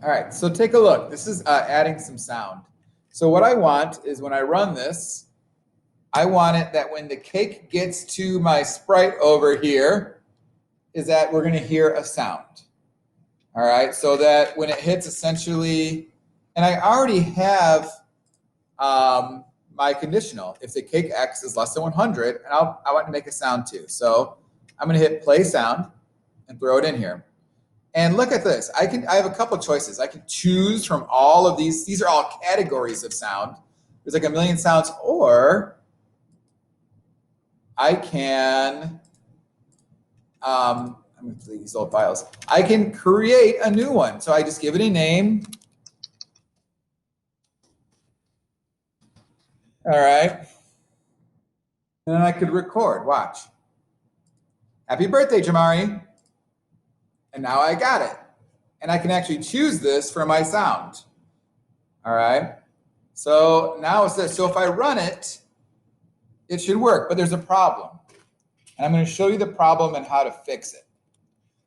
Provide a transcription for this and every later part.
All right, so take a look. This is adding some sound. So what I want is when I run this, I want it that when the cake gets to my sprite over here, is that we're going to hear a sound. All right, so that when it hits essentially, and I already have my conditional. If the cake X is less than 100, and I want to make a sound too. So I'm going to hit play sound and throw it in here. And look at this. I have a couple choices. I can choose from all of these. These are all categories of sound. There's like a million sounds, or I can, I'm going to delete these old files. I can create a new one. So I just give it a name. All right. And then I could record. Watch. Happy birthday, Jamari. And now I got it. And I can actually choose this for my sound. All right. So now it's this. So if I run it, it should work, but there's a problem. And I'm going to show you the problem and how to fix it.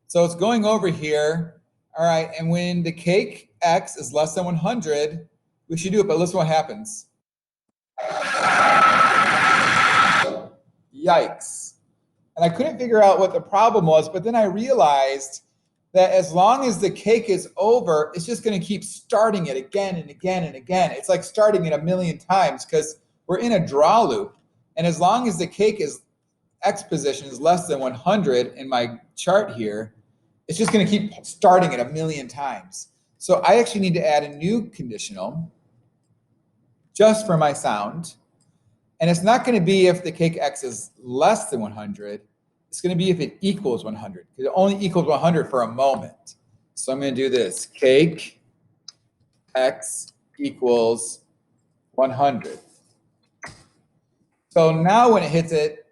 So it's going over here. All right. And when the cake X is less than 100, we should do it. But listen what happens. Yikes. And I couldn't figure out what the problem was, but then I realized that as long as the cake is over, it's just going to keep starting it again and again and again. It's like starting it a million times because we're in a draw loop. And as long as the cake is X position is less than 100 in my chart here, it's just going to keep starting it a million times. So I actually need to add a new conditional just for my sound. And it's not going to be if the cake X is less than 100. It's going to be if it equals 100, because it only equals 100 for a moment. So I'm going to do this. Cake X equals 100. So now when it hits it,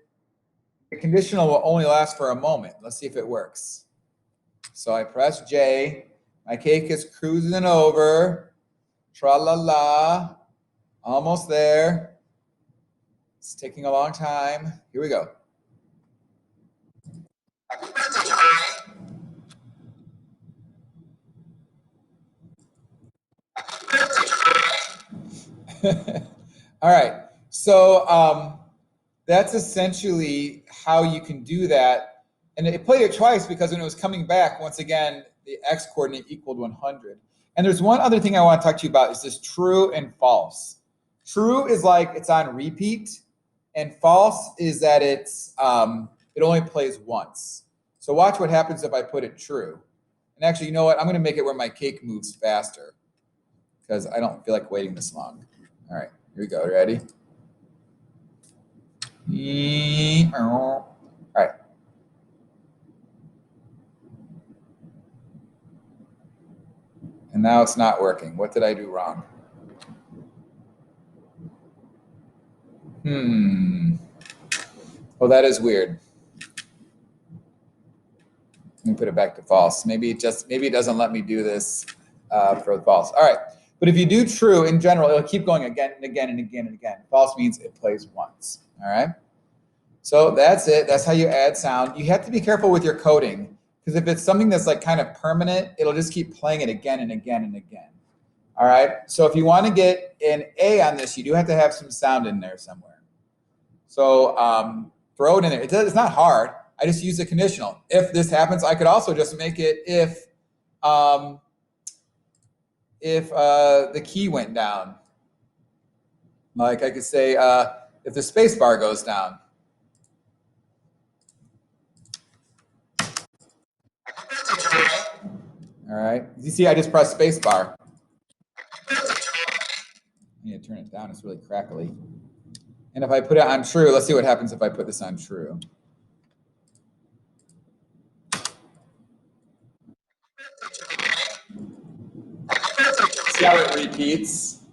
the conditional will only last for a moment. Let's see if it works. So I press J. My cake is cruising over. Tra-la-la. Almost there. It's taking a long time. Here we go. All right. So that's essentially how you can do that. And it played it twice because when it was coming back, once again, the X coordinate equaled 100. And there's one other thing I want to talk to you about is this true and false. True is like it's on repeat, and false is that it's it only plays once. So watch what happens if I put it true. And actually, you know what? I'm going to make it where my cake moves faster because I don't feel like waiting this long. All right, here we go. Ready? All right. And now it's not working. What did I do wrong? Well, that is weird. Let me put it back to false. Maybe it doesn't let me do this for false. All right. But if you do true in general, it'll keep going again and again and again and again. False means it plays once. All right. So that's it. That's how you add sound. You have to be careful with your coding because if it's something that's like kind of permanent, it'll just keep playing it again and again and again. All right. So if you want to get an A on this, you do have to have some sound in there somewhere. So throw it in there. It's not hard. I just use a conditional. If this happens, I could also just make it if the key went down. Like I could say if the space bar goes down. All right. You see, I just pressed space bar. I need to turn it down. It's really crackly. And if I put it on true, let's see what happens if I put this on true. See how it repeats?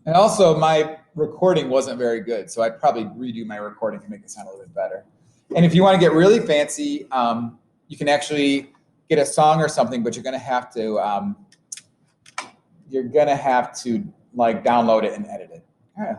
And also, my recording wasn't very good, so I'd probably redo my recording to make it sound a little bit better. And if you want to get really fancy, you can actually get a song or something, but you're going to have to like download it and edit it. All right.